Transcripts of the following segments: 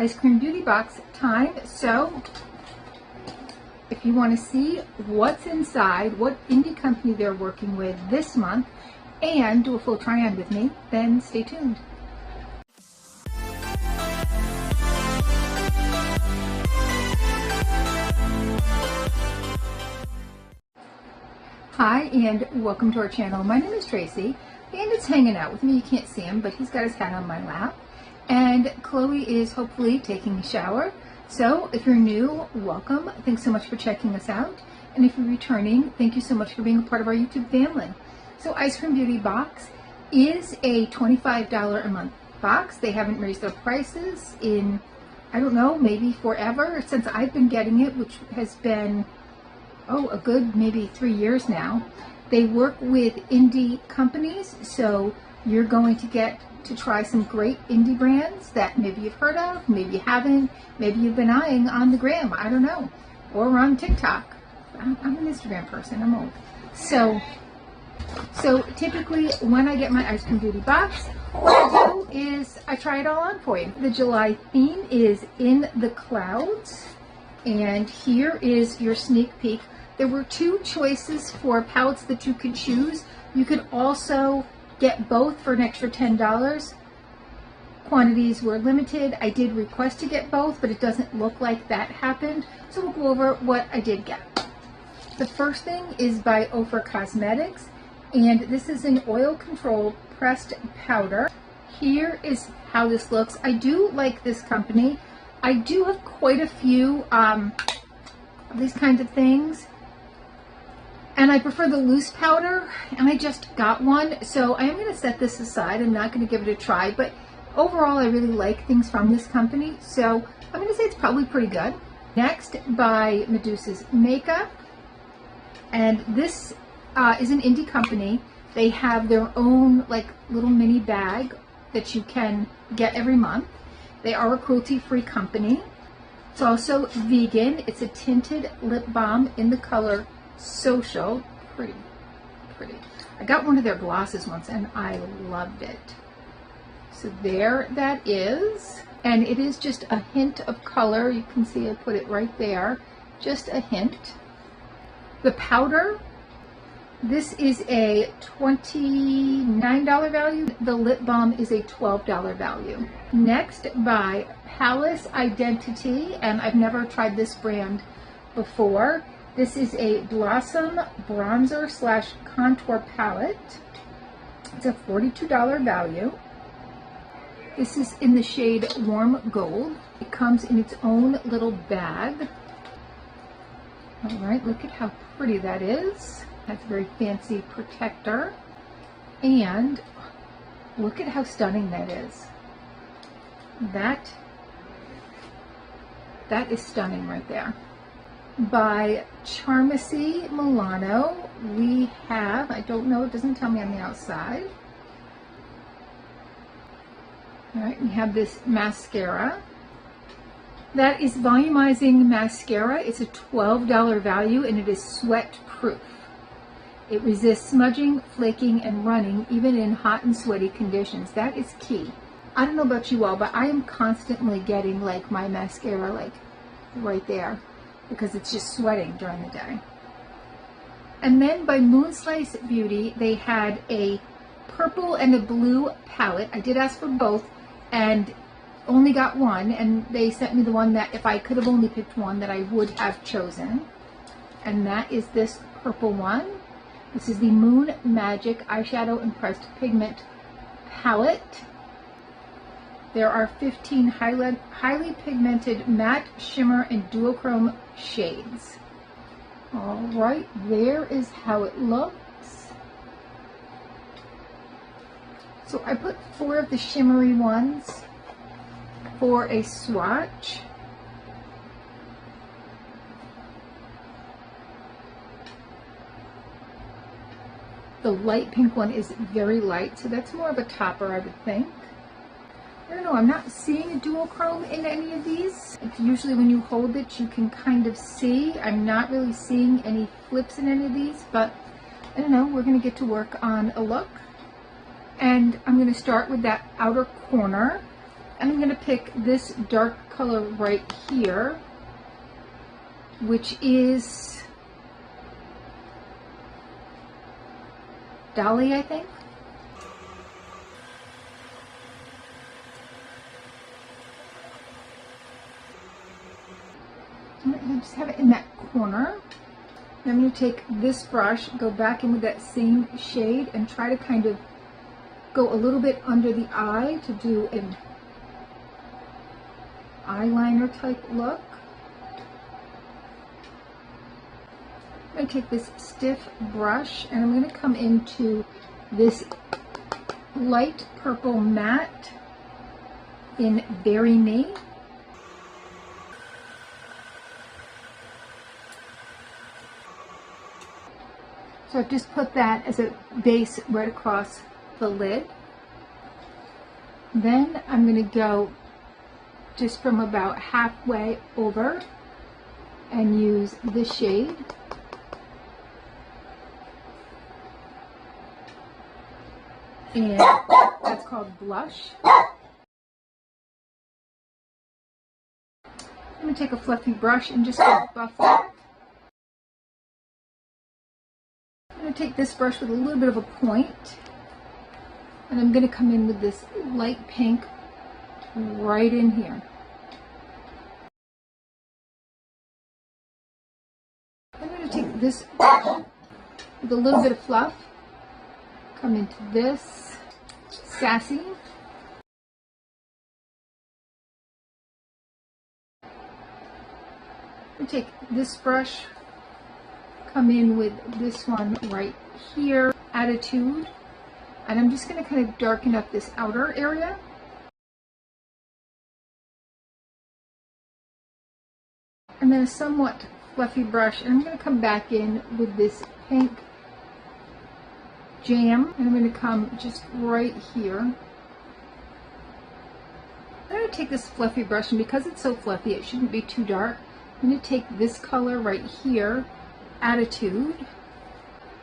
Eyescream Beauty Box time. So if you want to see what's inside, what indie company they're working with this month, and do a full try-on with me, then stay tuned. Hi, and welcome to our channel. My name is Tracy, and it's hanging out with me. You can't see him, but he's got his hat on my lap. And Chloe is hopefully taking a shower. So if you're new, welcome. Thanks so much for checking us out. And if you're returning, thank you so much for being a part of our YouTube family. So Eyescream Beauty Box is a $25 a month box. They haven't raised their prices in, I don't know, maybe forever, since I've been getting it, which has been a good maybe 3 years now. They work with indie companies, so you're going to get to try some great indie brands that maybe you've heard of, maybe you haven't, maybe you've been eyeing on the gram, I don't know, or on TikTok. I'm an Instagram person, I'm old. So typically when I get my Eyescream Beauty Box, what I do is I try it all on for you. The July theme is In the Clouds, and here is your sneak peek. There were 2 choices for palettes that you could choose. You could also get both for an extra $10. Quantities were limited. I did request to get both, but it doesn't look like that happened. So we'll go over what I did get. The first thing is by Ofra Cosmetics, and this is an oil-controlled pressed powder. Here is how this looks. I do like this company. I do have quite a few of these kinds of things, and I prefer the loose powder, and I just got one, so I am going to set this aside. I'm not going to give it a try, but overall I really like things from this company, so I'm going to say it's probably pretty good. Next, by Medusa's Makeup, and this is an indie company. They have their own like little mini bag that you can get every month. They are a cruelty-free company. It's also vegan. It's a tinted lip balm in the color Social. Pretty. I got one of their glosses once and I loved it. So there that is. And it is just a hint of color. You can see I put it right there. Just a hint. The powder, this is a $29 value. The lip balm is a $12 value. Next, by Palace Identity, and I've never tried this brand before. This is a Blossom Bronzer / Contour Palette. It's a $42 value. This is in the shade Warm Gold. It comes in its own little bag. All right, look at how pretty that is. That's a very fancy protector. And look at how stunning that is. That is stunning right there. By Charmacy Milano, we have, I don't know, it doesn't tell me on the outside. All right, we have this mascara. That is volumizing mascara. It's a $12 value, and it is sweat proof. It resists smudging, flaking, and running, even in hot and sweaty conditions. That is key. I don't know about you all, but I am constantly getting like my mascara like right there because it's just sweating during the day. And then by Moonslice Beauty, they had a purple and a blue palette. I did ask for both and only got one, and they sent me the one that if I could have only picked one that I would have chosen. And that is this purple one. This is the Moon Magic Eyeshadow Impressed Pigment Palette. There are 15 highly pigmented matte, shimmer, and duochrome shades. All right, there is how it looks. So I put 4 of the shimmery ones for a swatch. The light pink one is very light, so that's more of a topper, I would think. I don't know, I'm not seeing a duochrome in any of these. It's usually when you hold it, you can kind of see. I'm not really seeing any flips in any of these, but I don't know, we're going to get to work on a look. And I'm going to start with that outer corner. And I'm going to pick this dark color right here, which is Dolly, I think. I just have it in that corner. I'm going to take this brush, go back in with that same shade, and try to kind of go a little bit under the eye to do an eyeliner type look. I'm going to take this stiff brush and I'm going to come into this light purple matte in Berry Me. So I've just put that as a base right across the lid. Then I'm going to go just from about halfway over and use this shade. And that's called Blush. I'm going to take a fluffy brush and just buff that. I'm going to take this brush with a little bit of a point, and I'm going to come in with this light pink right in here. I'm going to take this brush with a little bit of fluff, come into this Sassy. I'm going to take this brush, come in with this one right here, Attitude, and I'm just going to kind of darken up this outer area. And then a somewhat fluffy brush, and I'm going to come back in with this pink Jam, and I'm going to come just right here. I'm going to take this fluffy brush, and because it's so fluffy, it shouldn't be too dark. I'm going to take this color right here, Attitude,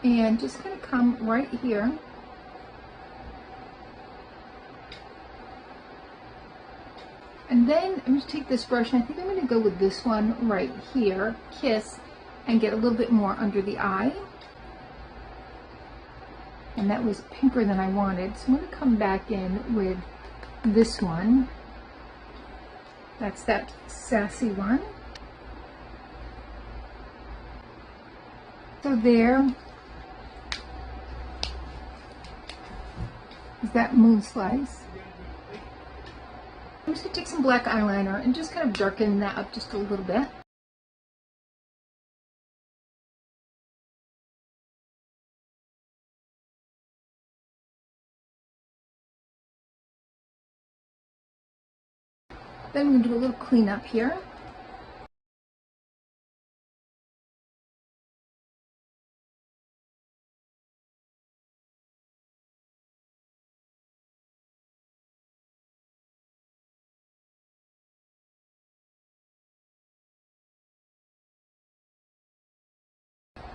and just going to come right here. And then I'm going to take this brush, and I think I'm going to go with this one right here, Kiss, and get a little bit more under the eye. And that was pinker than I wanted, so I'm going to come back in with this one. That's that Sassy one. So there is that Moon Slice. I'm just going to take some black eyeliner and just kind of darken that up just a little bit. Then I'm going to do a little cleanup here.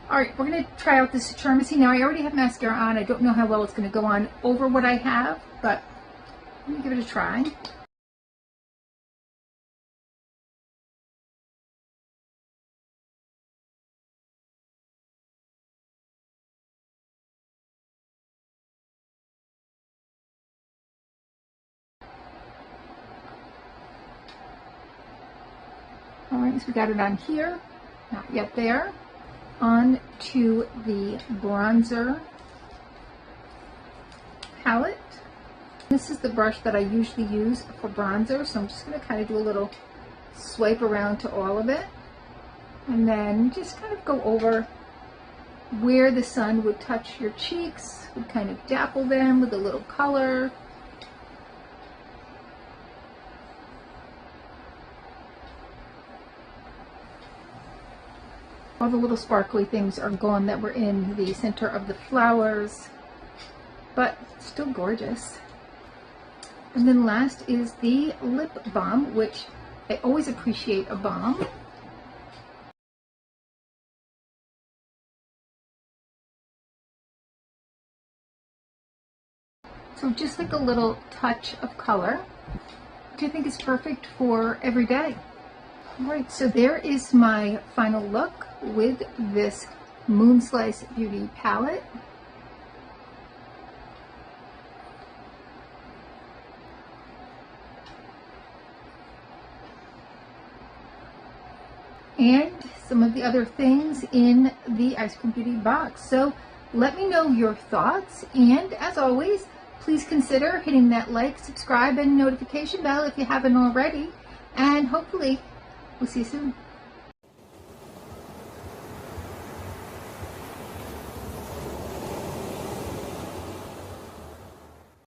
Alright, we're going to try out this Charmacy. Now, I already have mascara on. I don't know how well it's going to go on over what I have, but let me give it a try. Alright, so we got it on here. Not yet there. On to the bronzer palette. This is the brush that I usually use for bronzer, so I'm just going to kind of do a little swipe around to all of it, and then just kind of go over where the sun would touch your cheeks. We kind of dapple them with a little color. All the little sparkly things are gone that were in the center of the flowers, but still gorgeous. And then last is the lip balm, which I always appreciate a balm. So just like a little touch of color. which I think is perfect for every day. Alright, so there is my final look with this Moon Slice Beauty palette. And some of the other things in the Ice Cream Beauty box. So let me know your thoughts, and as always, please consider hitting that like, subscribe, and notification bell if you haven't already, and hopefully we'll see you soon.